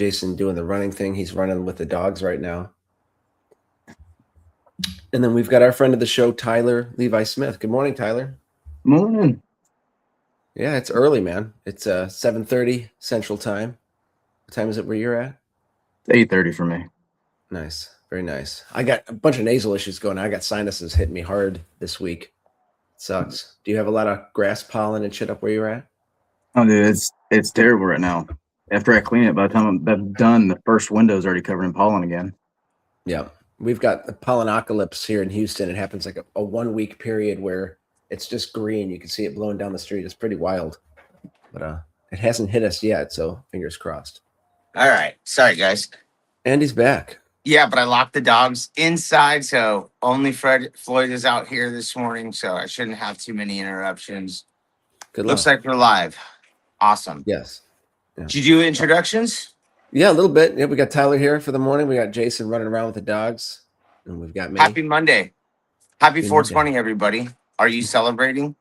Jason doing the running thing. He's running with the dogs right now. And then we've got our friend of the show, Tyler Levi Smith. Good morning, Tyler. Morning. Yeah, it's early, man. It's 7:30 Central Time. What time is it where you're at? 8:30 for me. Nice. Very nice. I got a bunch of nasal issues going on. I got sinuses hitting me hard this week. It sucks. Do you have a lot of grass pollen and shit up where you're at? Oh, dude, it's terrible right now. After I clean it, by the time I'm done, the first window's already covered in pollen again. Yeah. We've got the pollenocalypse here in Houston. It happens like a 1 week period where it's just green. You can see it blowing down the street. It's pretty wild. But it hasn't hit us yet, so fingers crossed. All right. Sorry, guys. Andy's back. Yeah, but I locked the dogs inside, so only Floyd is out here this morning, so I shouldn't have too many interruptions. Good luck. Looks like we're live. Awesome. Yes. Yeah. Did you do introductions? Yeah, a little bit. Yeah, we got Tyler here for the morning. We got Jason running around with the dogs, and we've got me. Happy Monday. Happy 420, everybody. Are you celebrating?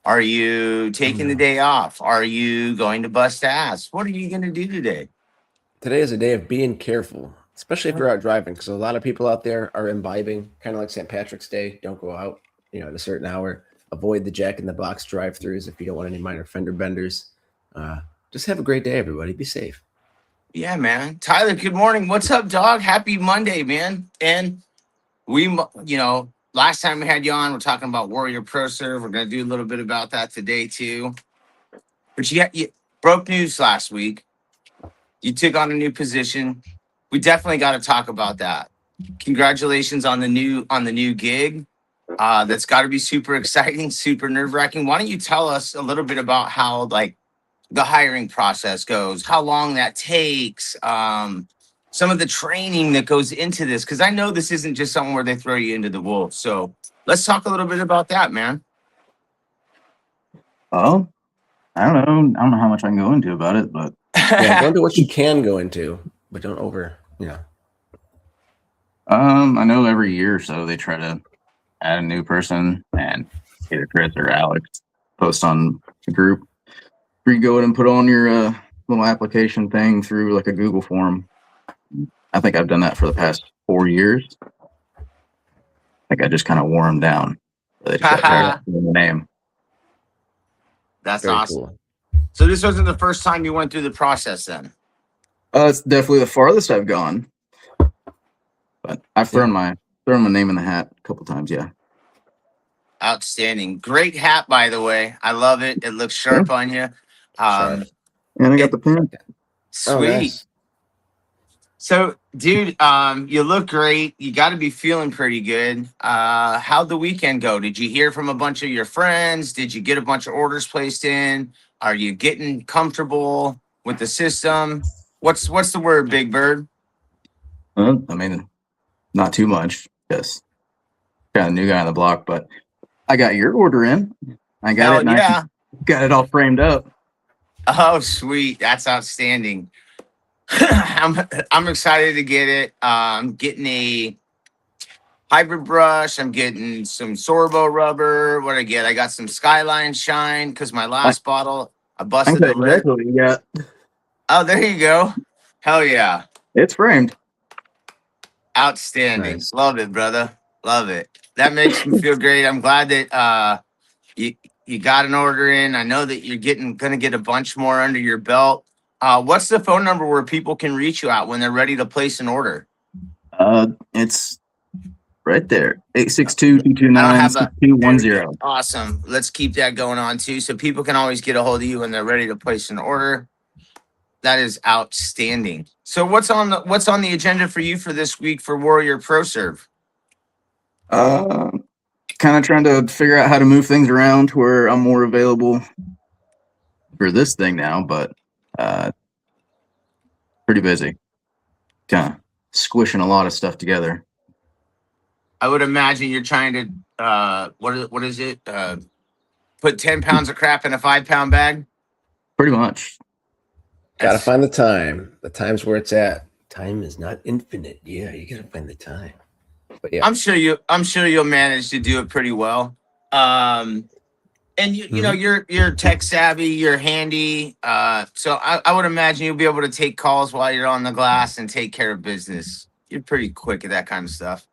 Are you taking the day off? Are you going to bust ass? What are you going to do today? Today is a day of being careful, especially if you're out driving, because a lot of people out there are imbibing, kind of like St. Patrick's Day. Don't go out, at a certain hour. Avoid the Jack in the Box drive-throughs if you don't want any minor fender benders. Just have a great day, everybody. Be safe. Yeah, man. Tyler, good morning. What's up, dog? Happy Monday, man. And we, last time we had you on, we're talking about Warrior Pro Serve. We're going to do a little bit about that today, too. But you broke news last week. You took on a new position. We definitely got to talk about that. Congratulations on the new gig. That's got to be super exciting, super nerve-wracking. Why don't you tell us a little bit about how, the hiring process goes, how long that takes, some of the training that goes into this, because I know this isn't just something where they throw you into the wolves. So let's talk a little bit about that, man. Oh, I don't know. I don't know how much I can go into about it, but yeah, go into what you can go into, but don't over. I know every year or so they try to add a new person, and either Chris or Alex post on the group. You go in and put on your little application thing through like a Google form. I think I've done that for the past 4 years. I think I just kind of wore them down. They just got the name. That's Very awesome. cool. So this wasn't the first time you went through the process then? It's definitely the farthest I've gone. But I've thrown my name in the hat a couple times, yeah. Outstanding. Great hat, by the way. I love it. It looks sharp on you. And I got the pin. Sweet. Oh, nice. So, dude, you look great. You got to be feeling pretty good. How'd the weekend go? Did you hear from a bunch of your friends? Did you get a bunch of orders placed in? Are you getting comfortable with the system? What's the word, Big Bird? I mean, not too much. Just kind of new guy on the block, but I got your order in. I got it. Yeah. Got it all framed up. Oh, sweet. That's outstanding. I'm excited to get it. I'm getting a hybrid brush. I'm getting some Sorbo rubber. What I get? I got some Skyline Shine because my last bottle, I busted the lid. Exactly what you got. Oh, there you go. Hell yeah. It's framed. Outstanding. Nice. Love it, brother. Love it. That makes me feel great. I'm glad that you got an order in. I know that you're gonna get a bunch more under your belt. What's the phone number where people can reach you at when they're ready to place an order? It's right there. 862-229-6210. Awesome. Let's keep that going on too, so people can always get a hold of you when they're ready to place an order. That is outstanding. So what's on the agenda for you for this week for Warrior Pro Serve? Kind of trying to figure out how to move things around to where I'm more available for this thing now, but pretty busy. Kind of squishing a lot of stuff together. I would imagine you're trying to what is it? Put 10 pounds of crap in a 5-pound bag? Pretty much. Gotta find the time. The time's where it's at. Time is not infinite. Yeah, you gotta find the time. But yeah, I'm sure you'll manage to do it pretty well. And And you know, you're tech savvy, you're handy. So I would imagine you'll be able to take calls while you're on the glass and take care of business. You're pretty quick at that kind of stuff.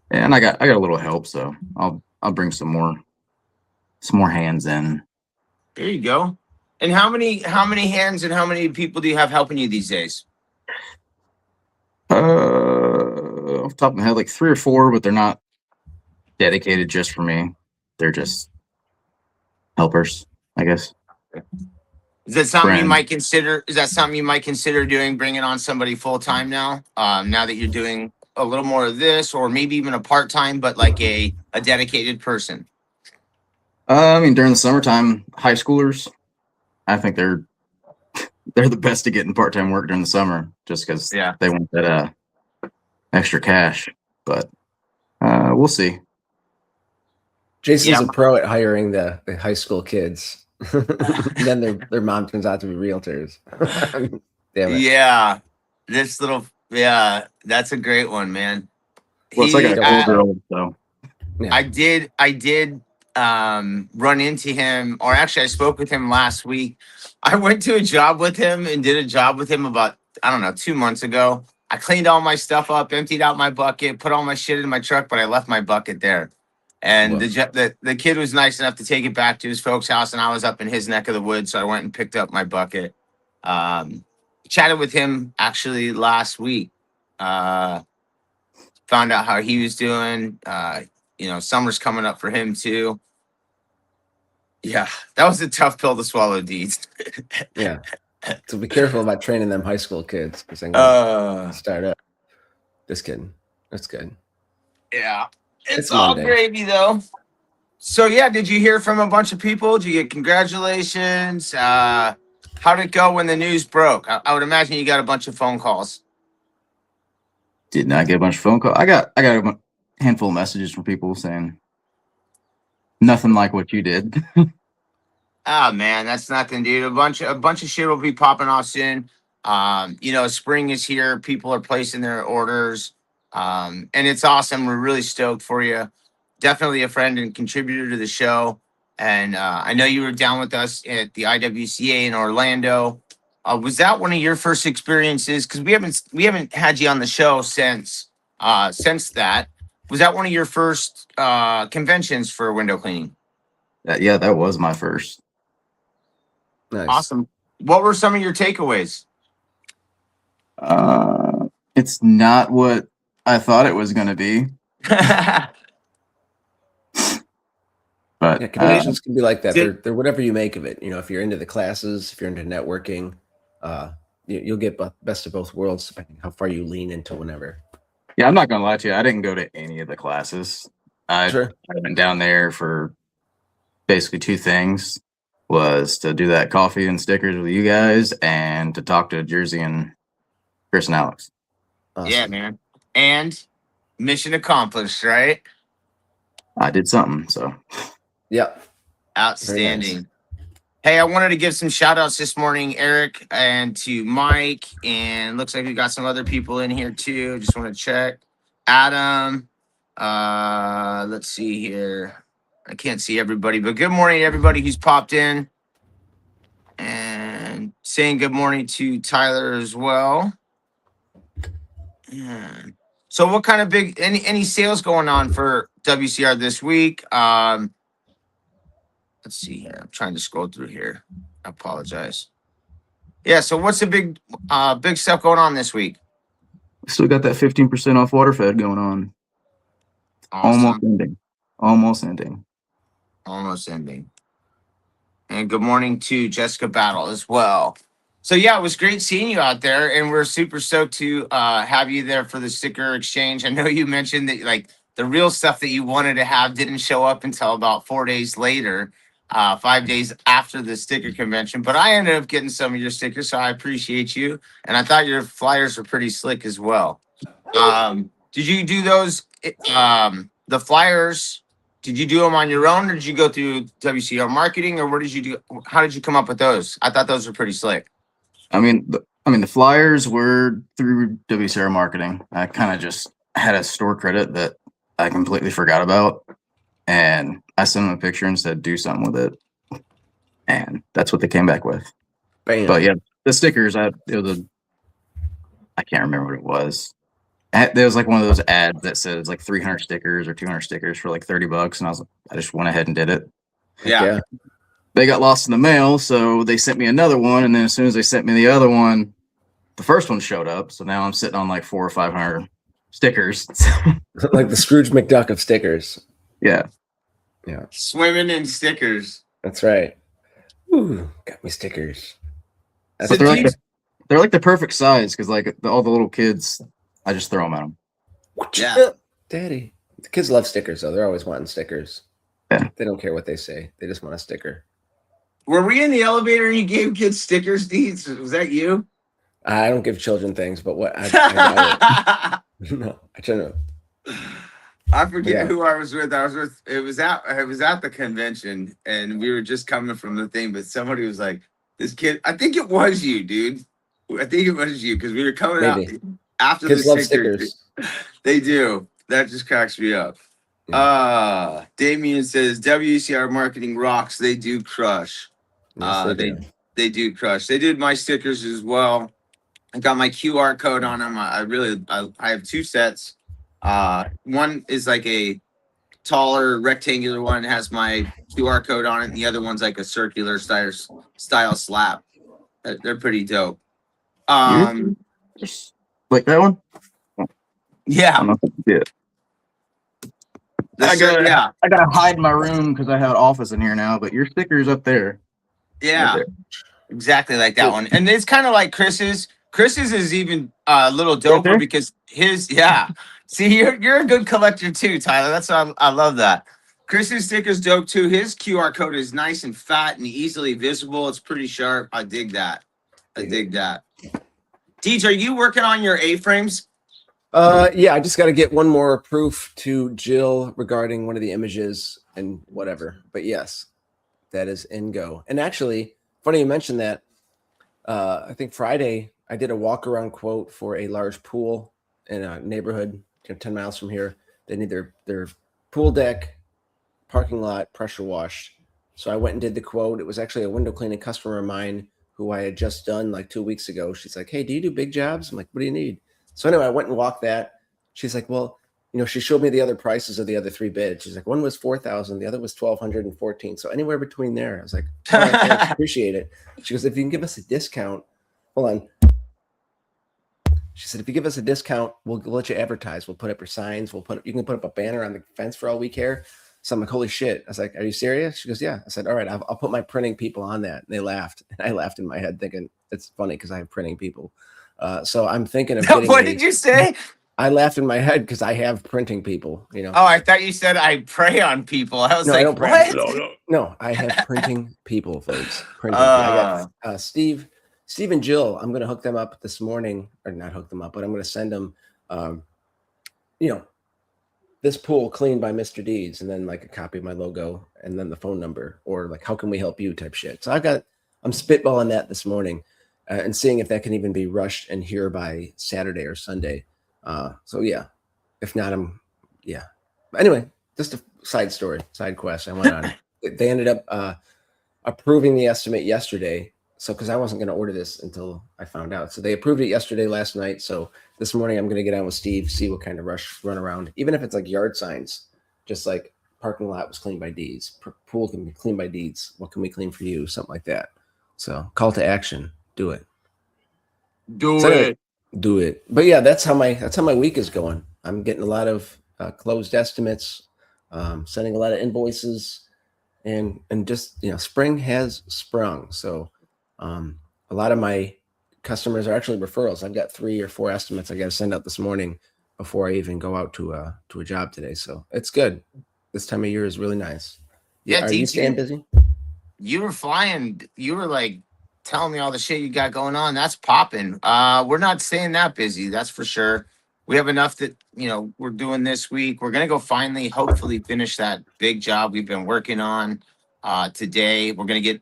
And I got a little help, so I'll bring some more hands in. There you go. And how many hands and how many people do you have helping you these days? Off the top of my head, like 3 or 4, but they're not dedicated just for me. They're just helpers, I guess. Is that something you Friends. might consider? Is that something you might consider doing? Bringing on somebody full time now? Now that you're doing a little more of this, or maybe even a part time, but like a dedicated person. I mean, during the summertime, high schoolers, I think they're the best at getting part time work during the summer, just because they want that extra cash. But we'll see. Jason's a pro at hiring the high school kids. Then their mom turns out to be realtors. Damn it. Yeah, this little that's a great one, man. Well, it's like a 4-year-old, so yeah. I did run into him, or actually I spoke with him last week. I went to a job with him and did a job with him about, I don't know, 2 months ago. I cleaned all my stuff up, emptied out my bucket, put all my shit in my truck, but I left my bucket there. And the kid was nice enough to take it back to his folks' house, and I was up in his neck of the woods, so I went and picked up my bucket. Chatted with him actually last week. Found out how he was doing. You know, summer's coming up for him too. Yeah, that was a tough pill to swallow, Deeds. Yeah. So be careful about training them high school kids, because they're gonna start up. Just kidding. That's good. Yeah. It's all gravy though. So yeah, did you hear from a bunch of people? Did you get congratulations? How'd it go when the news broke? I would imagine you got a bunch of phone calls. Did not get a bunch of phone calls. I got a handful of messages from people saying nothing like what you did. Oh man, that's nothing, dude. A bunch of shit will be popping off soon. You know, spring is here. People are placing their orders. And it's awesome. We're really stoked for you. Definitely a friend and contributor to the show. And I know you were down with us at the IWCA in Orlando. Was that one of your first experiences? Because we haven't had you on the show since that. Was that one of your first conventions for window cleaning? Yeah, that was my first. Nice. Awesome. What were some of your takeaways? It's not what I thought it was going to be. But yeah, conventions can be like that. They're whatever you make of it. You know, if you're into the classes, if you're into networking, you'll get best of both worlds depending how far you lean into whenever. Yeah, I'm not gonna lie to you. I didn't go to any of the classes. I went down there for basically 2 things: was to do that coffee and stickers with you guys, and to talk to Jersey and Chris and Alex. Awesome. Yeah, man. And mission accomplished, right? I did something, so. Yep. Outstanding. Nice. Hey, I wanted to give some shout outs this morning, Eric, and to Mike, and looks like we got some other people in here too. Just want to check. Adam, let's see here. I can't see everybody, but good morning to everybody who's popped in, and saying good morning to Tyler as well. And so what kind of any sales going on for WCR this week? Let's see here. I'm trying to scroll through here. I apologize. Yeah, so what's the big stuff going on this week? Still got that 15% off water fed going on. Awesome. Almost ending. And good morning to Jessica Battle as well. So yeah, it was great seeing you out there, and we're super stoked to have you there for the sticker exchange. I know you mentioned that like the real stuff that you wanted to have didn't show up until about 4 days later. 5 days after the sticker convention, but I ended up getting some of your stickers, so I appreciate you. And I thought your flyers were pretty slick as well. Did you do those? The flyers? Did you do them on your own, or did you go through WCR marketing, or what did you do? How did you come up with those? I thought those were pretty slick. I mean, the flyers were through WCR marketing. I kind of just had a store credit that I completely forgot about. and I sent them a picture and said, do something with it. And that's what they came back with. Bam. But yeah, the stickers, I can't remember what it was. There was like one of those ads that says like 300 stickers or 200 stickers for like $30. And I just went ahead and did it. Yeah. They got lost in the mail. So they sent me another one. And then as soon as they sent me the other one, the first one showed up. So now I'm sitting on like 400 or 500 stickers. Like the Scrooge McDuck of stickers. Yeah. Yeah. Swimming in stickers. That's right. Ooh, got me stickers. So they're like the perfect size because like all the little kids, I just throw them at them. Yeah. Daddy. The kids love stickers, though. They're always wanting stickers. Yeah. They don't care what they say. They just want a sticker. Were we in the elevator and you gave kids stickers, Deeds? Was that you? I don't give children things, but what? I no, I try to. I forget Yeah. who I was with. It was at the convention, and we were just coming from the thing, but somebody was like, this kid, I think it was you, dude. I think it was you, because we were coming Maybe. out after Kids the love stickers. They do. That just cracks me up. Damien says WCR marketing rocks. They do crush. Yes, They do crush. They did my stickers as well. I got my QR code on them. I have two sets. One is like a taller rectangular one, has my QR code on it, and the other one's like a circular style slab. They're pretty dope. Just like that one? I Yeah. don't know if I did. I gotta hide my room because I have an office in here now, but your sticker's up there. Yeah. Right there. Exactly like that one. And it's kind of like Chris's. Chris's is even a little doper because his, See, you're a good collector too, Tyler. That's why I love that. Chris's sticker's dope too. His QR code is nice and fat and easily visible. It's pretty sharp. I dig that. Deej, are you working on your A-frames? Yeah, I just got to get one more proof to Jill regarding one of the images and whatever. But yes, that is in go. And actually, funny you mentioned that. I think Friday I did a walk around quote for a large pool in a neighborhood 10 miles from here. They need their pool deck, parking lot pressure washed. So I went and did the quote. It was actually a window cleaning customer of mine who I had just done like 2 weeks ago. She's like, "Hey, do you do big jobs?" I'm like, "What do you need?" So anyway, I went and walked that. She's like, "Well, she showed me the other prices of the other three bids." She's like, "One was 4,000, the other was 1,214. So anywhere between there." I was like, "All right, thanks, appreciate it." She goes, "If you can give us a discount, hold on." She said, "If you give us a discount, we'll let you advertise. We'll put up your signs. You can put up a banner on the fence for all we care." So I'm like, "Holy shit!" I was like, "Are you serious?" She goes, "Yeah." I said, "All right, I'll put my printing people on that." And they laughed, and I laughed in my head, thinking it's funny because I have printing people. So I'm thinking of getting What did you say? I laughed in my head because I have printing people. Oh, I thought you said I prey on people. I was No, like, I don't what? No, I have printing people, folks. Printing people. I got Steve and Jill. I'm going to hook them up this morning, or not hook them up, but I'm going to send them, this pool cleaned by Mr. Deeds, and then like a copy of my logo, and then the phone number, or like, how can we help you type shit. So I'm spitballing that this morning, and seeing if that can even be rushed and here by Saturday or Sunday. So yeah, if not, But anyway, just a side quest. I went on. They ended up approving the estimate yesterday. So, because I wasn't going to order this until I found out. So they approved it yesterday, last night. So this morning I'm going to get on with Steve, see what kind of run around, even if it's like yard signs, just like parking lot was cleaned by Deeds, pool can be cleaned by Deeds. What can we clean for you? Something like that. So call to action. Do it. Do it. But yeah, that's how my week is going. I'm getting a lot of closed estimates, sending a lot of invoices, and just spring has sprung. So a lot of my customers are actually referrals. I've got 3 or 4 estimates I got to send out this morning before I even go out to a job today. So it's good. This time of year is really nice. Yeah, are you staying busy? You were flying. You were like telling me all the shit you got going on. That's popping. We're not staying that busy. That's for sure. We have enough that, we're doing this week. We're going to go finally, hopefully finish that big job we've been working on today. We're going to get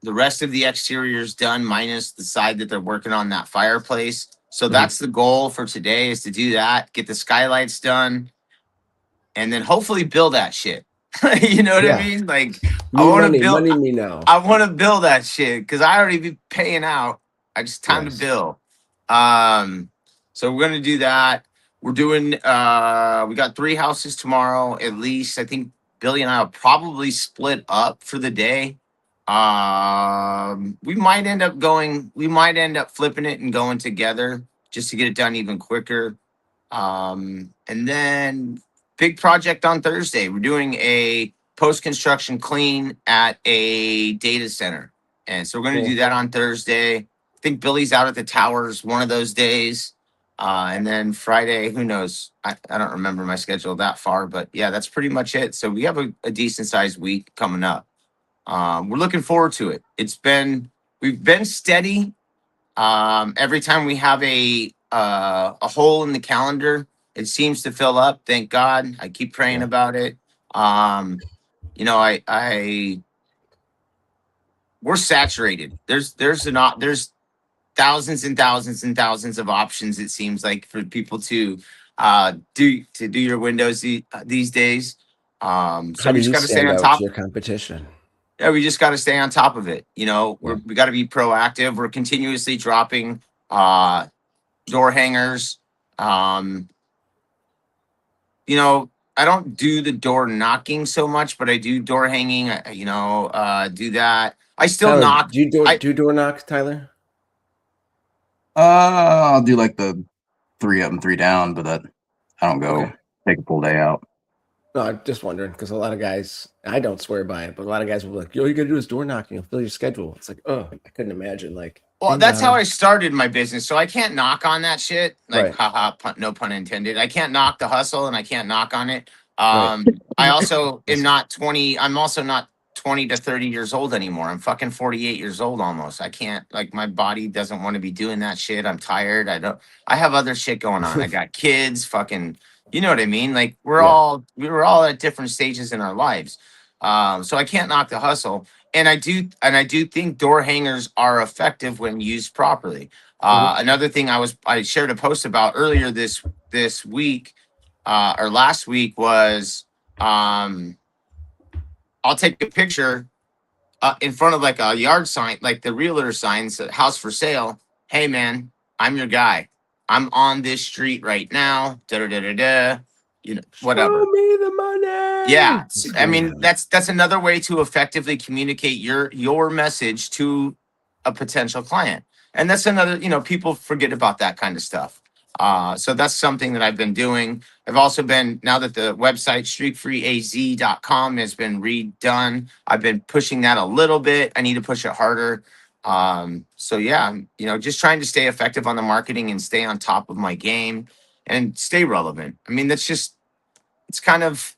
the rest of the exteriors done, minus the side that they're working on, that fireplace. So that's the goal for today, is to do that, get the skylights done. and then hopefully build that shit. You know what Yeah. I mean? Like Me I want to money, build. money me now. I want to build that shit because I already be paying out. I just time to Yes. build. So we're gonna do that. We're doing. We got 3 houses tomorrow at least. I think Billy and I will probably split up for the day. We might end up going. We might end up flipping it and going together just to get it done even quicker. And then big project on Thursday. We're doing a post-construction clean at a data center. And so we're going to do Cool. that on Thursday. I think Billy's out at the towers one of those days. And then Friday, who knows? I don't remember my schedule that far, but yeah, that's pretty much it. So we have a decent sized week coming up. We're looking forward to it. We've been steady. Every time we have a hole in the calendar, it seems to fill up. Thank God. I keep praying Yeah. about it. You know, we're saturated. There's thousands and thousands and thousands of options. It seems like for people to do your windows these days. So How we do just you got to stay stand on out to top. your competition? Yeah, we just got to stay on top of it. You know, Yeah. we got to be proactive. We're continuously dropping uh, door hangers. Um, you know, I don't do the door knocking so much, but I do door hanging. Do that. I still Tyler, knock. do you I do door knock, Tyler? I'll do like the 3 up and 3 down, but that I don't go Okay. take a full day out. No, I'm just wondering because a lot of guys, I don't swear by it, but a lot of guys will be like, "Yo, you got to do is door knocking. You'll fill your schedule." It's like, oh, I couldn't imagine. Like, Well, ding that's how dong. I started my business, so I can't knock on that shit. Like, Right, haha, no pun intended. I can't knock the hustle, and I can't knock on it. right. I also am Listen, not 20. I'm also not 20 to 30 years old anymore. I'm fucking 48 years old almost. I can't, like, my body doesn't want to be doing that shit. I'm tired. I have other shit going on. I got kids, fucking, you know what I mean? Like, yeah. we were all at different stages in our lives. So I can't knock the hustle. And I do think door hangers are effective when used properly. Mhm. Another thing I shared a post about earlier this week or last week was um, I'll take a picture in front of like a yard sign, like the realtor signs, house for sale. Hey man, I'm your guy. I'm on this street right now. Da da da da da. You know, Show whatever. me the money. Yeah, Just I kidding. mean that's another way to effectively communicate your message to a potential client, and that's another. People forget about that kind of stuff. So that's something that I've been doing. I've also been, now that the website streakfreeaz.com has been redone, I've been pushing that a little bit. I need to push it harder. So yeah, just trying to stay effective on the marketing and stay on top of my game and stay relevant. I mean, it's kind of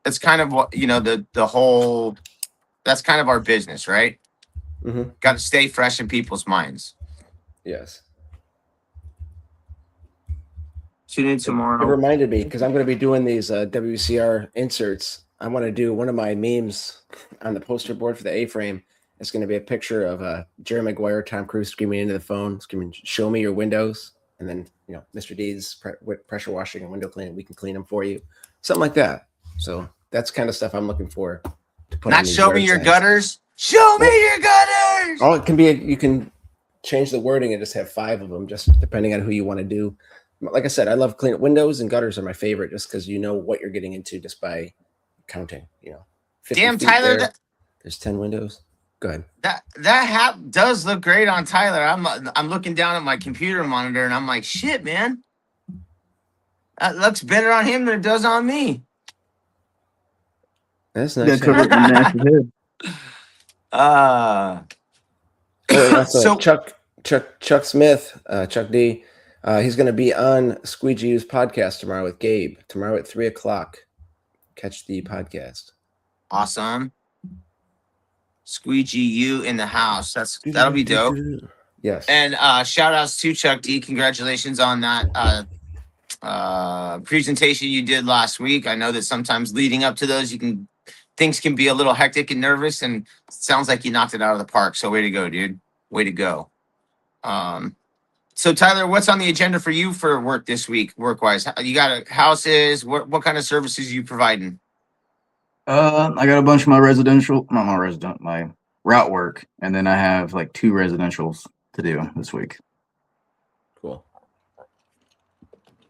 that's kind of what the whole that's kind of our business, right? Hmm. Got to stay fresh in people's minds. Yes. Tune in It tomorrow. reminded me because I'm going to be doing these WCR inserts. I want to do one of my memes on the poster board for the A-frame. It's going to be a picture of Jerry Maguire, Tom Cruise screaming into the phone, screaming, "Show me your windows," and then Mr. D's pressure washing and window cleaning. We can clean them for you, something like that. So that's kind of stuff I'm looking for to put on Not these show me yard your signs. gutters. Show me Well, your gutters. oh, it can be. You can change the wording and just have 5 of them, just depending on who you want to do. Like I said, I love clean windows and gutters are my favorite, just because you know what you're getting into just by counting. 50 Damn, feet Tyler, there. There's 10 windows. Go ahead. that hat does look great on Tyler. I'm looking down at my computer monitor and I'm like, shit, man, that looks better on him than it does on me. That's Yeah, nice. cover it and match your head. uh, Also, so Chuck Smith, Chuck D. He's going to be on Squeegee U's podcast tomorrow with Gabe. Tomorrow at 3:00. Catch the podcast. awesome. Squeegee you in the house. That'll be dope. Yes. And shout outs to Chuck D. Congratulations on that presentation you did last week. I know that sometimes leading up to those, things can be a little hectic and nervous, and it sounds like you knocked it out of the park. So way to go, dude. Way to go. So Tyler, what's on the agenda for you for work this week, work wise? You got houses? What kind of services are you providing? I got a bunch of my residential, not my resident, my route work, and then I have like 2 residentials to do this week. Cool.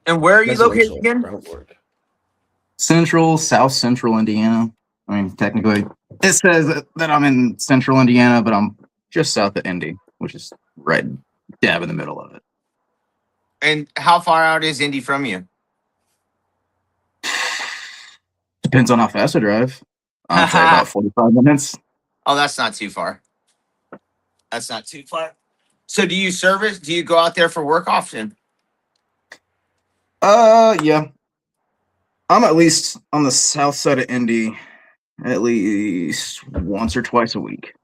And where are you located Residential again? route work. South central Indiana. I mean, technically, it says that I'm in central Indiana, but I'm just south of Indy, which is right dab in the middle of it. And how far out is Indy from you? Depends on how fast I drive. I'll say about 45 minutes. Oh, that's not too far. That's not too far. So do you service? Do you go out there for work often? Yeah. I'm at least on the south side of Indy at least once or twice a week.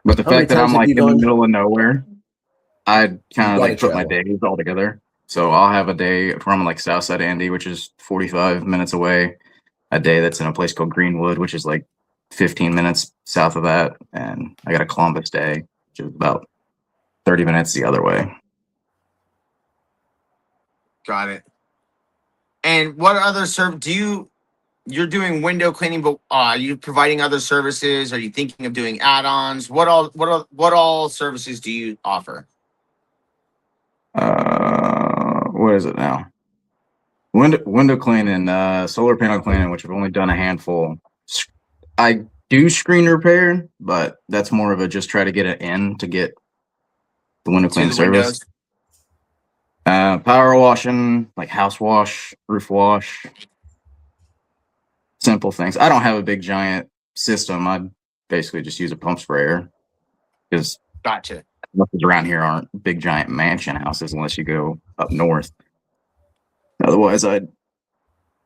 But the How many fact that times I'm have like you in the gone- middle of nowhere, I kind gotta of like put my travel. days all together. So I'll have a day from like south side of Indy, which is 45 minutes away. A day that's in a place called Greenwood, which is like 15 minutes south of that. And I got a Columbus day, which is about 30 minutes the other way. Got it. And what other you're doing window cleaning, but are you providing other services? Are you thinking of doing add-ons? What all services do you offer? What is it now? Window cleaning, solar panel cleaning, which I've only done a handful. I do screen repair, but that's more of a just try to get it in to get the window To cleaning the service. windows? Power washing, like house wash, roof wash, simple things. I don't have a big giant system. I basically just use a pump sprayer because Gotcha. most around here aren't big giant mansion houses unless you go up north. Otherwise, I'd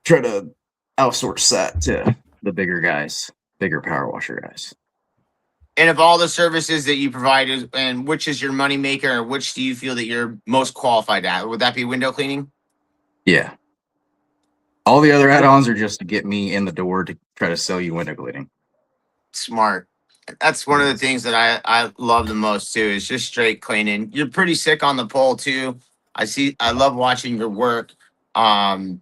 try to outsource that to the bigger guys, bigger power washer guys. And of all the services that you provide, and which is your money maker, or which do you feel that you're most qualified at? Would that be window cleaning? Yeah. All the other add-ons are just to get me in the door to try to sell you window cleaning. Smart. That's one of the things that I love the most too, is just straight cleaning. You're pretty sick on the pole too. I love watching your work. I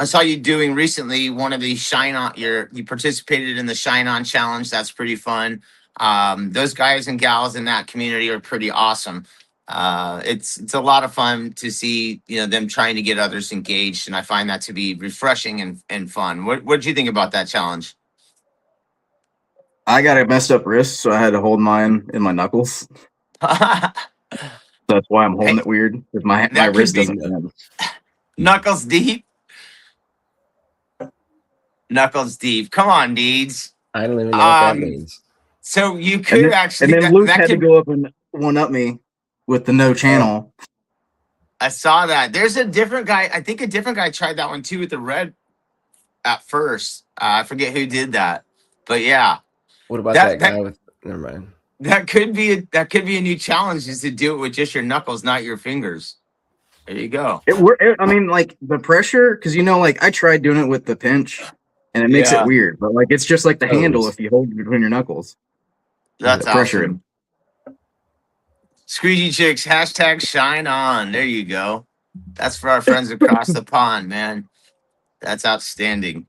saw you doing recently one of the shine on you participated in the shine on challenge. That's pretty fun. Those guys and gals in that community are pretty awesome. It's a lot of fun to see, them trying to get others engaged, and I find that to be refreshing and fun. What did you think about that challenge? I got a messed up wrist, so I had to hold mine in my knuckles. That's why I'm holding Hey, it weird, because my that could wrist be doesn't bend. knuckles deep. Knuckles deep. Come on, Deeds. I don't even know what that Um, means. so you And could then, actually Luke that had to could go up and one up me with the no channel. I saw that. There's a different guy. I think a different guy tried that one too with the red at first. I forget who did that, but yeah, What about that that that guy with? Never mind. that could be a new challenge, is to do it with just your knuckles, not your fingers. There you go. I mean, like the pressure, because like I tried doing it with the pinch, and it makes it Yeah, weird. But like it's just like the handle Toes. if you hold it between your knuckles. that's The pressure. awesome. Squeegee Chicks, hashtag shine on. There you go. That's for our friends across the pond, man. That's outstanding.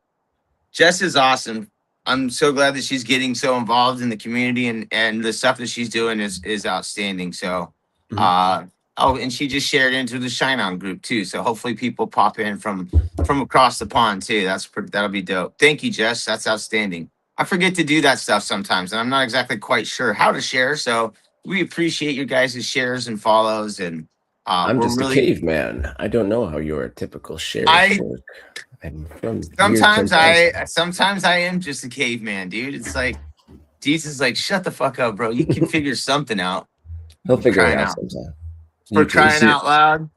Jess is awesome. I'm so glad that she's getting so involved in the community, and the stuff that she's doing is outstanding. So, Mhm. and she just shared into the Shine On group too. So hopefully people pop in from across the pond too. That'll be dope. Thank you, Jess. That's outstanding. I forget to do that stuff sometimes, and I'm not exactly quite sure how to share. So we appreciate your guys' shares and follows, and I'm we're just a really. caveman. I don't know how your typical shares I work. I'm from year 10,000. sometimes I am just a caveman, dude. It's like Jesus is like, shut the fuck up, bro. You can figure something out. He'll figure it Crying out out. sometime. For YouTube. crying out loud.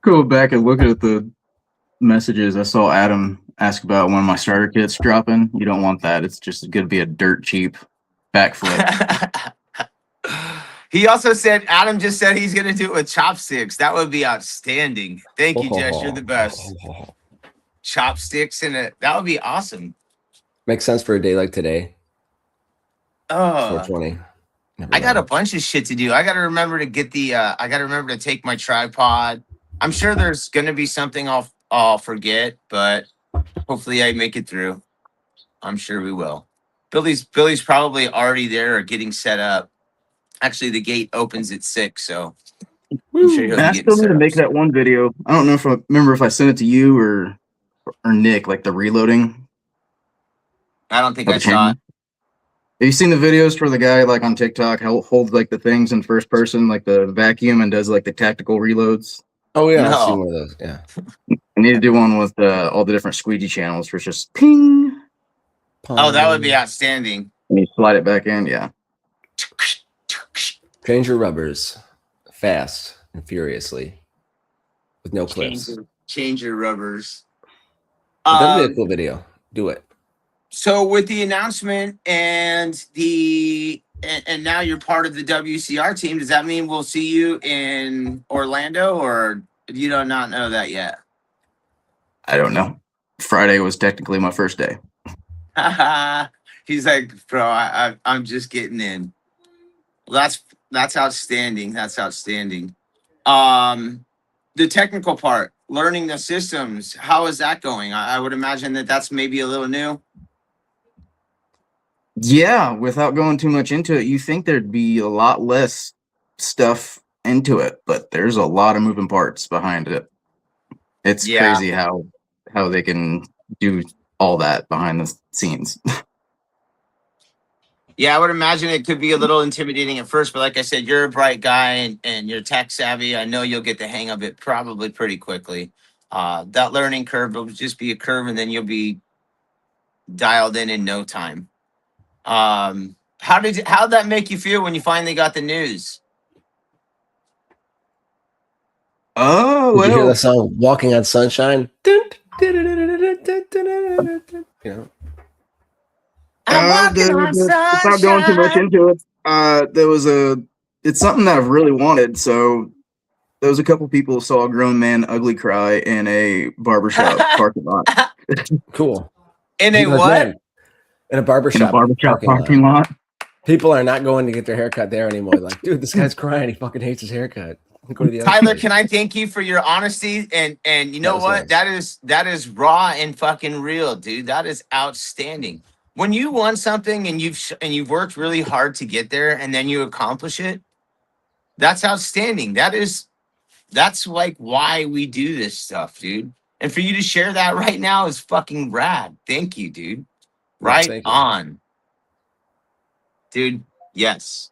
Go back and look at the messages. I saw Adam ask about one of my starter kits dropping. You don't want that. It's just going to be a dirt cheap backflip. He also said, Adam just said he's gonna do it with chopsticks. That would be outstanding. Thank you, Jess. You're the best. Chopsticks that would be awesome. Makes sense for a day like today. Oh, 420. Never I got a mind. bunch of shit to do. I got to remember to get the. I got to remember to take my tripod. I'm sure there's gonna be something I'll forget, but hopefully I make it through. I'm sure we will. Billy's probably already there or getting set up. Actually, the gate opens at 6, so I'm sure he'll And be I getting still need set to up. make that one video. I don't know if I remember if I sent it to you or Nick, like the reloading I don't think of I the saw channel. it. Have you seen the videos for the guy like on TikTok how holds like the things in first person, like the vacuum, and does like the tactical reloads? Oh yeah, I've seen No. one of those. Yeah. I need to do one with all the different squeegee channels for just ping, Oh, that would be Pong. outstanding. and you slide it back in. Yeah. Change your rubbers fast and furiously with no clips. Change your rubbers. But that'll be a cool video. Do it. So with the announcement and and now you're part of the WCR team, does that mean we'll see you in Orlando, or you do not know that yet? I don't know. Friday was technically my first day. He's like, bro, I'm just getting in. Well, that's outstanding. That's outstanding. The technical part, learning the systems, how is that going? I would imagine that's maybe a little new. Yeah, without going too much into it, you think there'd be a lot less stuff into it, but there's a lot of moving parts behind it. It's Yeah. crazy how they can do all that behind the scenes. Yeah, I would imagine it could be a little intimidating at first, but like I said, you're a bright guy and you're tech savvy. I know you'll get the hang of it probably pretty quickly. That learning curve will just be a curve, and then you'll be dialed in no time. How'd that make you feel when you finally got the news? Oh, Did you hear well, the song "Walking on Sunshine"? You know, I'm walking on without going too much sunshine. into it, it's something that I've really wanted. So there was a couple people who saw a grown man ugly cry in a barbershop parking lot. cool. In a Like, what? man, in a barbershop, parking lot. People are not going to get their haircut there anymore. Like, dude, this guy's crying. He fucking hates his haircut. Go to the other Tyler, place. can I thank you for your honesty and you know was what? nice. That is raw and fucking real, dude. That is outstanding. When you want something and you've worked really hard to get there and then you accomplish it, that's outstanding. That's like why we do this stuff, dude. And for you to share that right now is fucking rad. Thank you, dude. Right Thank you. on. Dude, yes.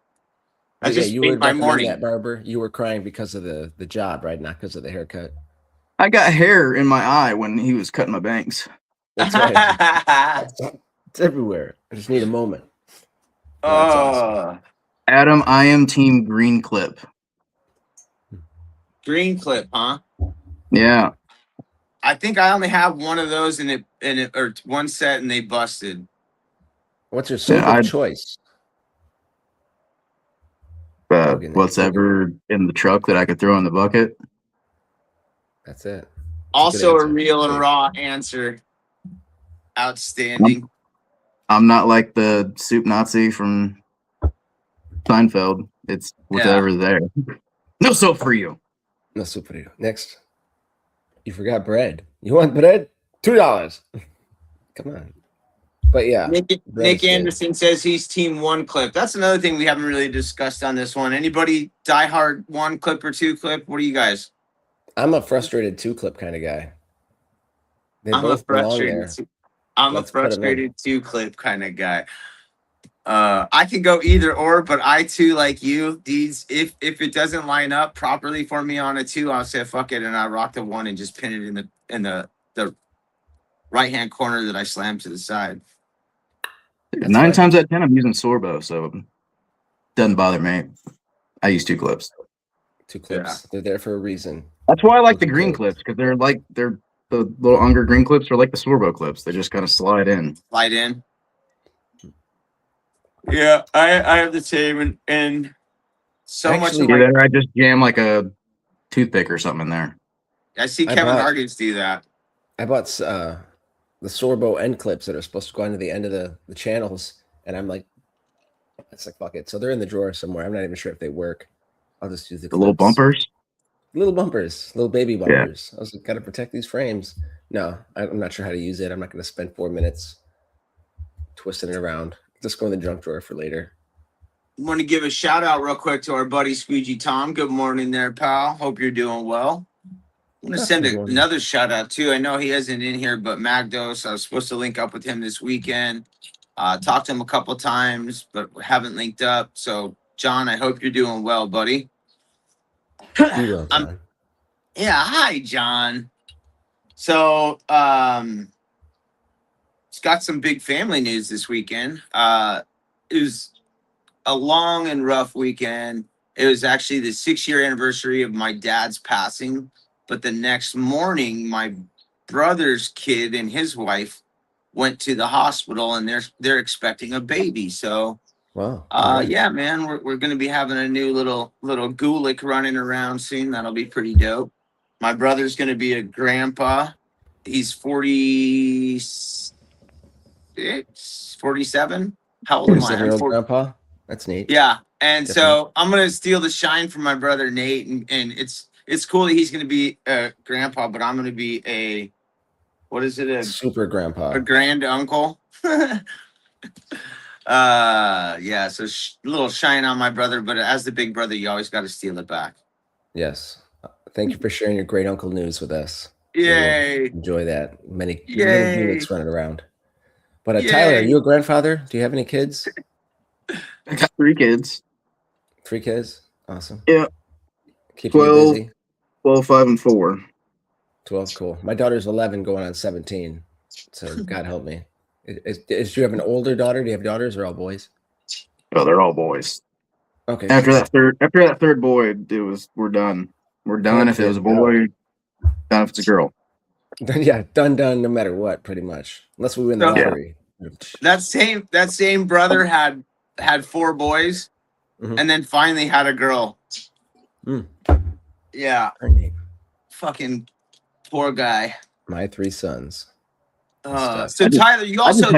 That But yeah, just you made would my recommend morning. that barber. You were crying because of the job, right? Not because of the haircut. I got hair in my eye when he was cutting my bangs. That's right. It's everywhere. I just need a moment. That's awesome. Adam, I am team green clip. Green clip, huh? Yeah. I think I only have one of those in it or one set and they busted. What's your sober choice? What's ever in the truck that I could throw in the bucket? That's it. Also a real and raw answer. Outstanding. I'm not like the soup Nazi from Seinfeld. It's whatever's there. No soap for you. No soup for you. Next. You forgot bread. You want bread? $2. Come on. But yeah. Nick Anderson says he's team one clip. That's another thing we haven't really discussed on this one. Anybody diehard one clip or two clip? What are you guys? I'm a frustrated 2-clip kind of guy. They both belong there. I'm a frustrated 2-clip kind of guy. I can go either or, but I too, like you, these if it doesn't line up properly for me on a 2, I'll say fuck it and I rock the 1 and just pin it in the right hand corner that I slam to the side. That's 9 times out of 10, I'm using Sorbo, so it doesn't bother me. I use 2 clips. 2 clips. Yeah. They're there for a reason. That's why I like the green clips, because they're the little Unger green clips are like the Sorbo clips. They just kind of slide in. Slide in. Yeah, I have the same and so much of my I just jam like a toothpick or something in there. I see Kevin Hargis do that. I bought the Sorbo end clips that are supposed to go into the end of the channels, and I'm like, It's like, fuck it. So they're in the drawer somewhere. I'm not even sure if they work. I'll just use the The little clips. bumpers. Little bumpers, little baby Yeah. bumpers. I was like, gotta protect these frames. No, I'm not sure how to use it. I'm not going to spend 4 minutes twisting it around. Just go in the junk drawer for later. I want to give a shout out real quick to our buddy Squeegee Tom. Good morning there, pal. Hope you're doing well. I'm going to send Good morning. another shout out too. I know he isn't in here, but Magdos, I was supposed to link up with him this weekend. Talked to him a couple times, but haven't linked up. So, John, I hope you're doing well, buddy. Be well, John. Yeah, hi, John. So, it's got some big family news this weekend. It was a long and rough weekend. It was actually the 6-year anniversary of my dad's passing. But the next morning, my brother's kid and his wife went to the hospital, and they're expecting a baby. So, Wow. yeah, man, we're going to be having a new little Gulick running around soon. That'll be pretty dope. My brother's going to be a grandpa. He's 46, 47. How old am I? 47-year-old grandpa. That's neat. Yeah, and Different. so I'm gonna steal the shine from my brother Nate, and it's cool that he's gonna be a grandpa, but I'm gonna be a what is it? Super grandpa. A grand uncle. Yeah. So little shine on my brother, but as the big brother, you always got to steal it back. Yes. Thank you for sharing your great uncle news with us. Yay! We'll enjoy that. Many Yay! units running around. But Tyler, are you a grandfather? Do you have any kids? I got 3 kids. 3 kids? Awesome. Yeah. Keeping you 12, busy? 12, 5, and 4. 12, cool. My daughter's 11 going on 17. So God help me. Do you have an older daughter? Do you have daughters or all boys? Oh, they're all boys. Okay. After that third boy, we're done. We're done if it was a boy, done if it's a girl. Yeah, done no matter what, pretty much. Unless we win the lottery. That same brother had 4 boys, and then finally had a girl. Yeah. Fucking poor guy. My 3 sons. So Tyler, you also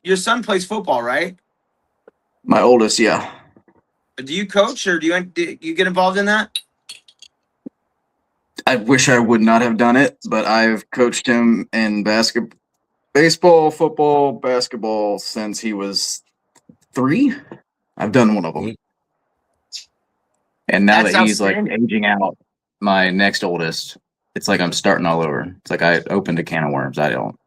your son plays football, right? My oldest, yeah. Do you coach or do you get involved in that? I wish I would not have done it, but I've coached him in baseball, football, basketball since he was 3. I've done one of them. And now that he's like aging out, my next oldest, it's like I'm starting all over. It's like I opened a can of worms. I don't.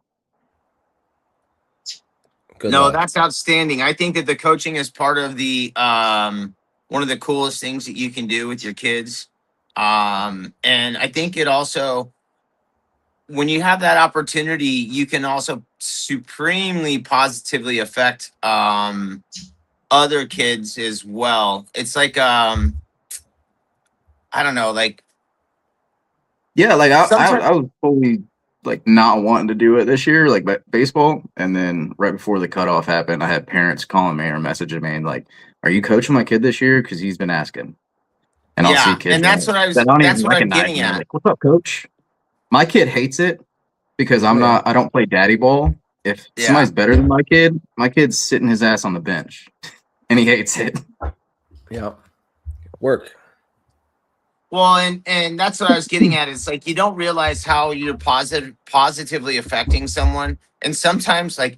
Good luck. That's outstanding. I think that the coaching is part of the one of the coolest things that you can do with your kids. And I think it also, when you have that opportunity, you can also supremely positively affect other kids as well. It's like I don't know, like yeah, like I was fully like not wanting to do it this year, like baseball, and then right before the cutoff happened, I had parents calling me or messaging me and like, "Are you coaching my kid this year?" Because he's been asking. And I'll see kids. And that's what I was. That's what I'm getting at. Like, what's up, coach? My kid hates it because I don't play daddy ball. If somebody's better than my kid's sitting his ass on the bench, and he hates it. Yeah, work. Well, and that's what I was getting at. It's like you don't realize how you're positively affecting someone, and sometimes, like,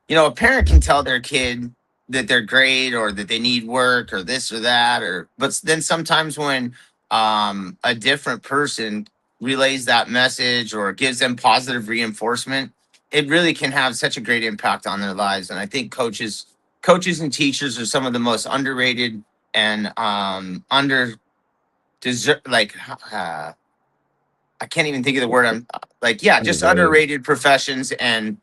a parent can tell their kid that they're great or that they need work or this or that, but then sometimes when a different person relays that message or gives them positive reinforcement, it really can have such a great impact on their lives. And I think coaches and teachers are some of the most underrated and I can't even think of the word. Just underrated professions and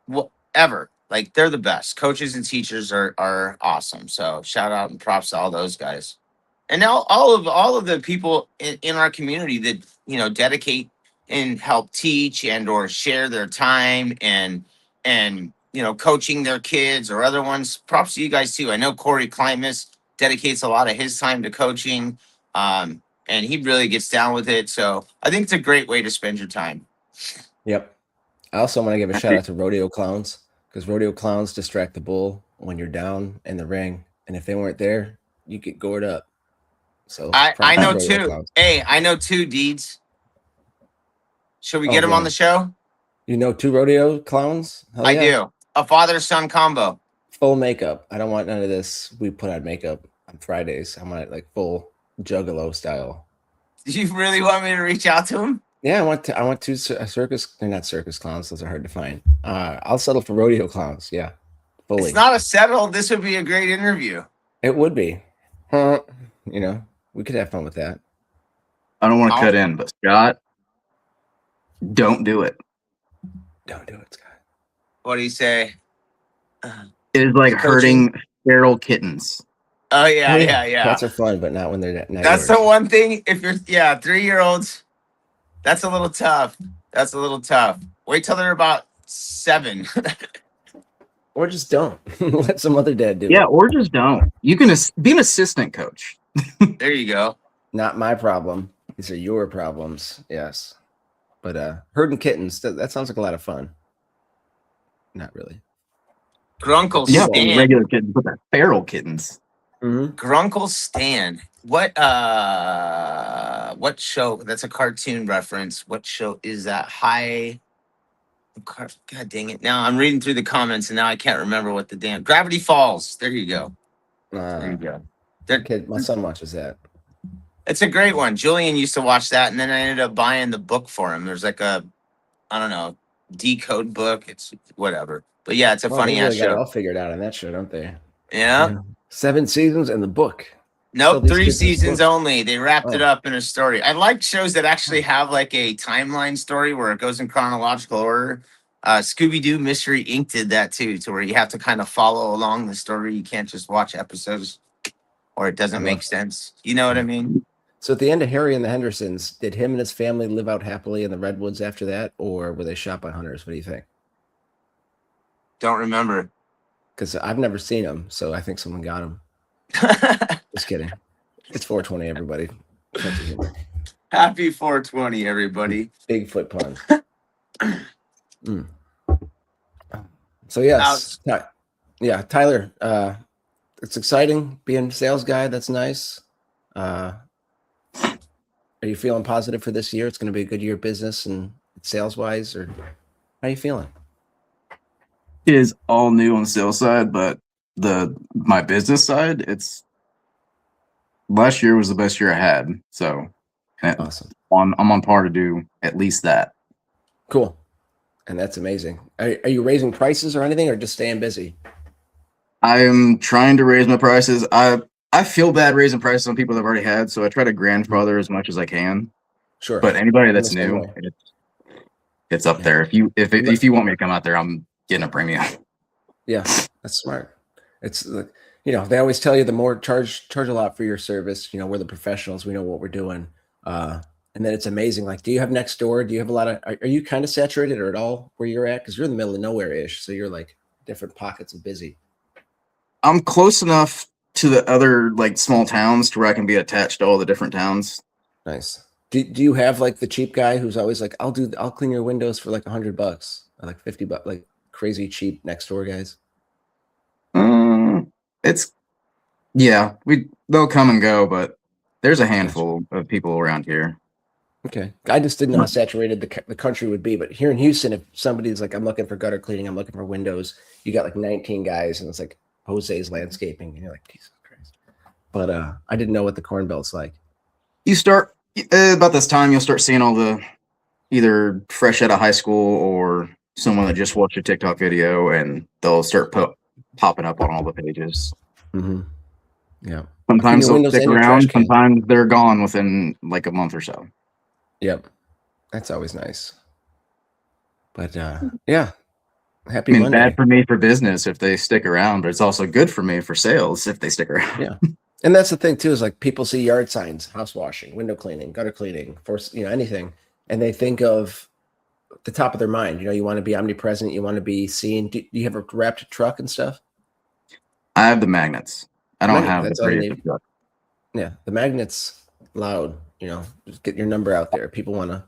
whatever. Like, they're the best. Coaches and teachers are awesome. So shout out and props to all those guys. And now all of the people in our community that, dedicate and help teach and or share their time and coaching their kids or other ones. Props to you guys too. I know Corey Klimas dedicates a lot of his time to coaching. And he really gets down with it. So I think it's a great way to spend your time. Yep. I also want to give a shout out to rodeo clowns, because rodeo clowns distract the bull when you're down in the ring, and if they weren't there, you get gored up. So I know rodeo two. clowns. Hey, I know two Deeds. Should we Oh, get him on man. the show? You know 2 rodeo clowns? Hell I yeah. do. A father-son combo. Full makeup. I don't want none of this. We put on makeup on Fridays. I want it like full Juggalo style. Do you really want me to reach out to him? Yeah, I want 2 circus. They're not circus clowns. Those are hard to find. I'll settle for rodeo clowns. Yeah, fully. It's not a settle. This would be a great interview. It would be. You know, we could have fun with that. I don't want to cut in, but Scott, don't do it. Don't do it, Scott. What do you say? It is like hurting feral kittens. Oh yeah. Cats are fun, but not when they're not That's yours. the one thing. If you're 3-year-olds, that's a little tough. Wait till they're about 7. Or just don't. Let some other dad do it. Yeah, or just don't. You can be an assistant coach. There you go. Not my problem. These are your problems. Yes. But herding kittens, that sounds like a lot of fun. Not really. Grunkle Yeah, Stan. regular kittens, but they're feral kittens. Mm-hmm. Grunkle Stan. What show? That's a cartoon reference. What show is that? God dang it. Now I'm reading through the comments and now I can't remember what the damn Gravity Falls. There you go. My son watches that. It's a great one. Julian used to watch that, and then I ended up buying the book for him. There's like a, I don't know, decode book. It's whatever. But yeah, it's a funny ass They got it show. all figured out on that show, don't they? Yeah. 7 seasons in the book. Nope, Still 3 these kids' seasons book. only. They wrapped it up in a story. I like shows that actually have like a timeline story where it goes in chronological order. Scooby-Doo Mystery Inc. did that too, to where you have to kind of follow along the story. You can't just watch episodes or it doesn't make sense. You know what I mean? So at the end of Harry and the Hendersons, did him and his family live out happily in the redwoods after that, or were they shot by hunters? What do you think? Don't remember. Because I've never seen him, so I think someone got him. Just kidding. It's 420, everybody. Happy 420, everybody. Bigfoot pun. So yes, yeah, Tyler. It's exciting being a sales guy. That's nice. Are you feeling positive for this year? It's going to be a good year, business and sales wise, or how are you feeling? It is all new on the sales side, but my business side, last year was the best year I had. So Awesome. I'm on par to do at least that. Cool. And that's amazing. Are you raising prices or anything, or just staying busy? I am trying to raise my prices. I feel bad raising prices on people that I've already had, so I try to grandfather as much as I can. Sure. But anybody that's the same new, way. it's up there. If you want me to come out there, I'm getting a premium. Yeah, that's smart. It's like, they always tell you the more charge a lot for your service. We're the professionals. We know what we're doing. And then it's amazing. Like, do you have next door? Do you have a lot of? Are you kind of saturated or at all where you're at? Because you're in the middle of nowhere ish, so you're like different pockets of busy. I'm close enough to the other like small towns to where I can be attached to all the different towns. Nice. Do you have like the cheap guy who's always like, I'll clean your windows for like $100 or like $50, like crazy cheap next door guys? They'll come and go, but there's a handful of people around here. Okay. I just didn't know how saturated the country would be, but here in Houston, if somebody's like, I'm looking for gutter cleaning, I'm looking for windows, you got like 19 guys and it's like Jose's Landscaping, and you're like, Jesus Christ. But I didn't know what the Corn Belt's like. You start about this time, you'll start seeing all the either fresh out of high school or someone that just watched a TikTok video, and they'll start popping up on all the pages. Mm-hmm. Yeah. Sometimes they'll stick around. Sometimes they're gone within like a month or so. Yep. That's always nice. But yeah. Happy Monday. Bad for me for business if they stick around, but it's also good for me for sales if they stick around. Yeah. And that's the thing too, is like people see yard signs, house washing, window cleaning, gutter cleaning, anything. And they think of the top of their mind. You want to be omnipresent. You want to be seen. Do you have a wrapped truck and stuff? I have the magnets. I don't have that's the all you prettiest need. truck. Yeah. The magnets loud, just get your number out there. People want to,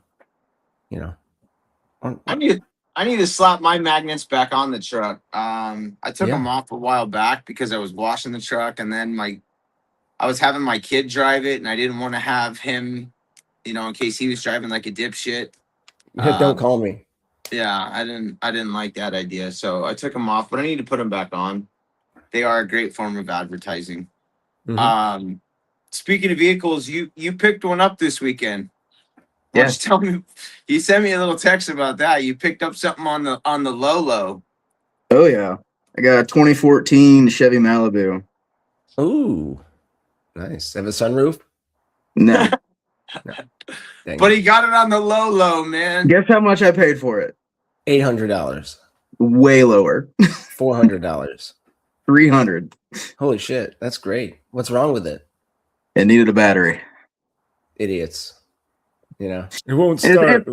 I I need to slap my magnets back on the truck. I took Yeah. them off a while back because I was washing the truck, and then I was having my kid drive it, and I didn't want to have him, in case he was driving like a dipshit. Don't call me. Yeah, I didn't like that idea, so I took them off, but I need to put them back on. They are a great form of advertising. Mhm. Speaking of vehicles, you picked one up this weekend. Yeah. Just tell me. You sent me a little text about that. You picked up something on the low. Oh yeah, I got a 2014 Chevy Malibu. Ooh, nice. Have a sunroof? No, Dang But it. he got it on the low, man. guess how much I paid for it? $800, Way lower, $400. 300. Holy shit, that's great. What's wrong with it? It needed a battery. Idiots. It won't It- start.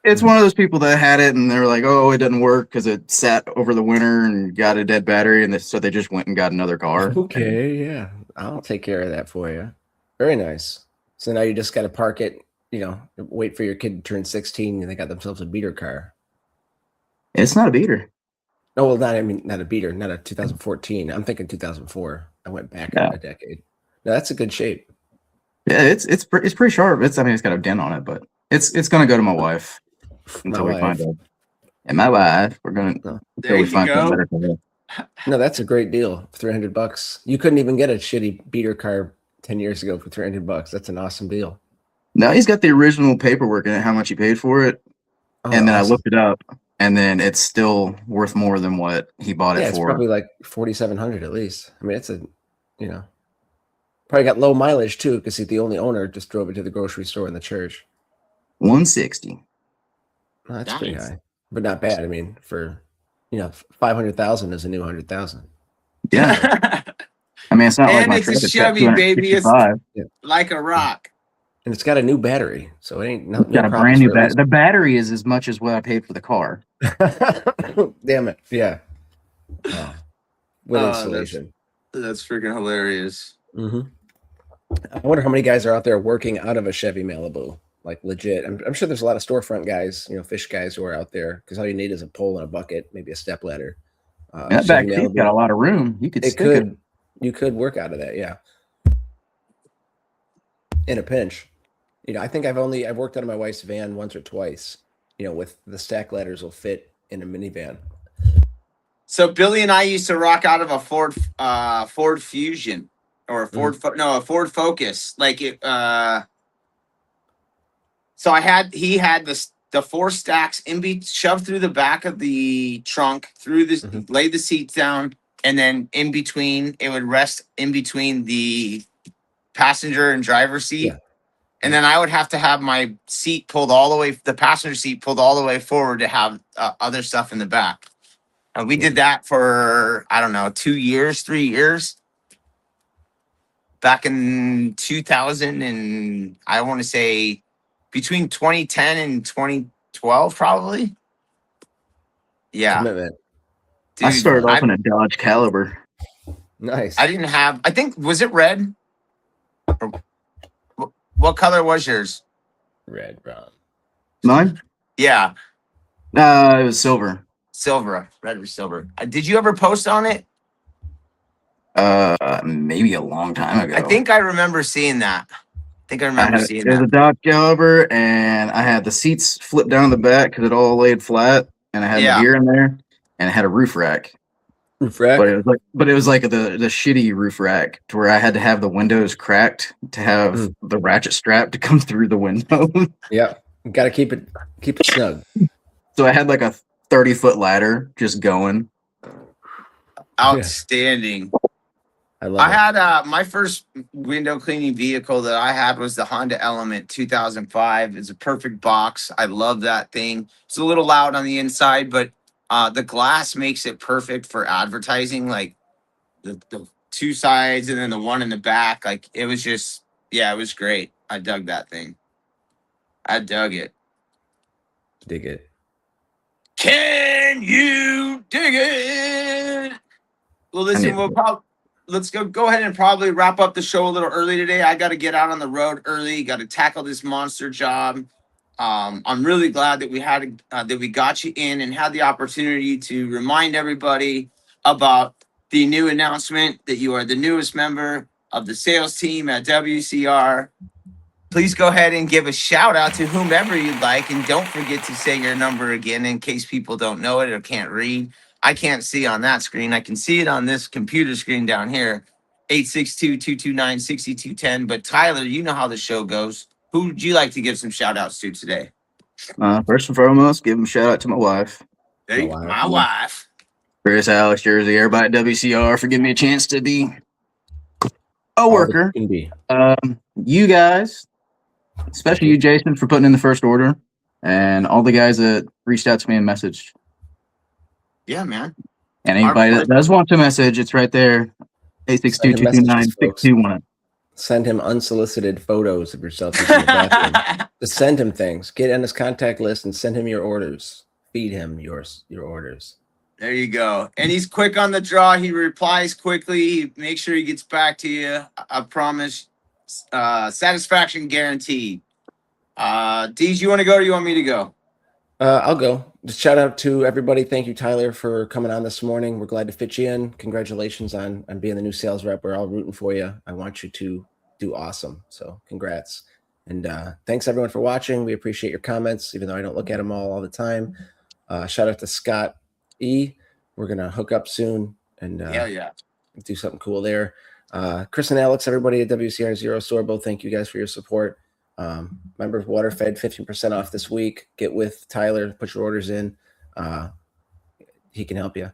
It's one of those people that had it and they're like, oh, it doesn't work because it sat over the winter and got a dead battery, and so they just went and got another car. Okay, yeah. I'll take care of that for you. Very nice. So now you just got to park it, wait for your kid to turn 16 and they got themselves a beater car. It's not a beater. No, well, not a beater, not a 2014. I'm thinking 2004. I went back Yeah. a decade. No, that's a good shape. Yeah, it's pretty sharp. It's got a dent on it, but it's gonna go to my wife until we find out. And my wife, we're gonna No. There until we you find something go. better for her. No, that's a great deal. $300. You couldn't even get a shitty beater car 10 years ago for $300. That's an awesome deal. No, he's got the original paperwork and how much he paid for it, Oh, and then I awesome. looked it up, and then it's still worth more than what he bought Yeah, it it's for. probably like 4,700 at least. I mean, it's probably got low mileage too, because the only owner just drove it to the grocery store and the church. 160. Oh, that's pretty Nice. high, but not bad. I mean, for 500,000 is a new 100,000. Yeah, I mean it's not like And my it's a truck. It's Chevy, got baby. It's 265. like a rock. And it's got a new battery, so it ain't no Got a problems brand new for at battery. The battery is as much as what I paid for the car. least- Damn it! Yeah, oh, with Oh, installation. That's freaking hilarious. Hmm. I wonder how many guys are out there working out of a Chevy Malibu, like legit. I'm sure there's a lot of storefront guys, fish guys who are out there because all you need is a pole and a bucket, maybe a step ladder. That Chevy back seat's Malibu, got a lot of room. You could stick it. you could work out of that, yeah. In a pinch, I think I've worked out of my wife's van once or twice. With the stack ladders will fit in a minivan. So Billy and I used to rock out of a Ford Fusion or a a Ford Focus. Like it. So he had the four stacks shoved through the back of the trunk, laid the seats down, and then in between it would rest in between the passenger and driver seat. Yeah. And then I would have to have my seat pulled all the way, the passenger seat pulled all the way forward to have other stuff in the back. And we did that for, I don't know, 2 years, 3 years. Back in 2000 and I want to say between 2010 and 2012, probably. Yeah. Commitment. Dude, I started off in a Dodge Caliber. Nice. I didn't have, I think, was it red? Or, what color was yours? Red, brown. Mine? Yeah. It was silver. Silver. Red or silver. Did you ever post on it? Maybe a long time ago. I think I remember seeing that. It was a Dodge Caliber, and I had the seats flipped down in the back because it all laid flat, and I had my gear in there, and it had a roof rack. Roof rack? But it was like the shitty roof rack to where I had to have the windows cracked to have the ratchet strap to come through the window. Yeah, got to keep it snug. So I had like a 30-foot ladder just going. Outstanding. Yeah. I had my first window cleaning vehicle that I had was the Honda Element 2005. It's a perfect box. I love that thing. It's a little loud on the inside, but the glass makes it perfect for advertising. Like the two sides and then the one in the back. Like it was just, it was great. I dug that thing. I dug it. dig it. Can you dig it? Well, listen, let's go ahead and probably wrap up the show a little early today. I got to get out on the road early. Got to tackle this monster job. I'm really glad that we got you in and had the opportunity to remind everybody about the new announcement that you are the newest member of the sales team at WCR. Please go ahead and give a shout out to whomever you'd like. And don't forget to say your number again in case people don't know it or can't read. I can't see on that screen. I can see it on this computer screen down here, 862-229-6210. But Tyler, you know how the show goes. Who would you like to give some shout outs to today? First and foremost, give a shout out to my wife, There you go. My wife. Chris, Alex, Jersey, everybody at WCR for giving me a chance to be a All that worker. you can be. You guys, especially you, Jason, for putting in the first order, and all the guys that reached out to me and messaged. Yeah, man. And anybody that does want to message, it's right there. 862-229-6210. Send him unsolicited photos of yourself using the bathroom. Just send him things. Get on his contact list and send him your orders. Feed him your orders. There you go. And he's quick on the draw. He replies quickly. Make sure he gets back to you. I promise. Satisfaction guaranteed. Deej, you want to go or you want me to go? I'll go. Just shout out to everybody. Thank you, Tyler, for coming on this morning. We're glad to fit you in. Congratulations on being the new sales rep. We're all rooting for you. I want you to do awesome. So congrats. And thanks everyone for watching. We appreciate your comments, even though I don't look at them all the time. Shout out to Scott E. We're going to hook up soon and do something cool there. Chris and Alex, everybody at WCR Zero Store, both thank you guys for your support. Remember, WaterFed 15% off this week. Get with Tyler, put your orders in. He can help you.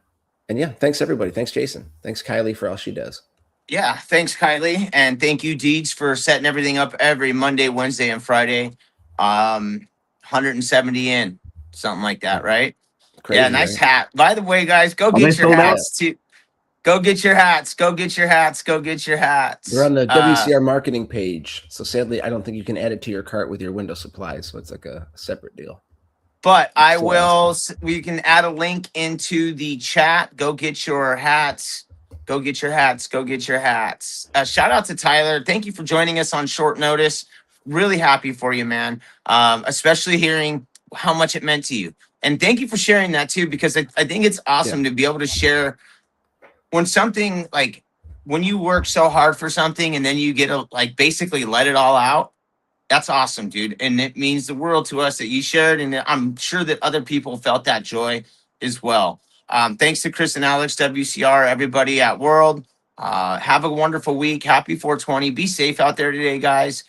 And yeah, thanks everybody. Thanks, Jason. Thanks, Kylie, for all she does. Yeah, thanks, Kylie. And thank you, Deej, for setting everything up every Monday, Wednesday, and Friday. 170 in, something like that, right? Crazy, yeah, nice right? hat. By the way, guys, go they get your sold out? hats too. Go get your hats. Go get your hats. Go get your hats. We're on the WCR marketing page. So sadly, I don't think you can add it to your cart with your window supplies. So it's like a separate deal. But I will. We can add a link into the chat. Go get your hats. Go get your hats. Go get your hats. Shout out to Tyler. Thank you for joining us on short notice. Really happy for you, man. Especially hearing how much it meant to you. And thank you for sharing that too, because I think it's awesome to be able to share when something like when you work so hard for something and then you get to like basically let it all out. That's awesome, dude. And it means the world to us that you shared. And I'm sure that other people felt that joy as well. Thanks to Chris and Alex, WCR, everybody at World. Have a wonderful week. Happy 420. Be safe out there today, guys.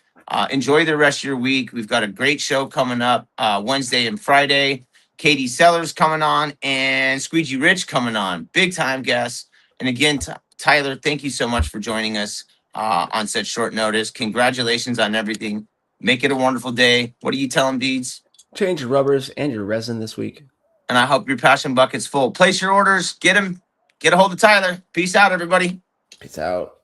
Enjoy the rest of your week. We've got a great show coming up Wednesday and Friday. Katie Sellers coming on and Squeegee Rich coming on. Big time guests. And again, Tyler, thank you so much for joining us on such short notice. Congratulations on everything. Make it a wonderful day. What are you telling Deeds? Change your rubbers and your resin this week. And I hope your passion bucket's full. Place your orders. Get them. Get a hold of Tyler. Peace out, everybody. Peace out.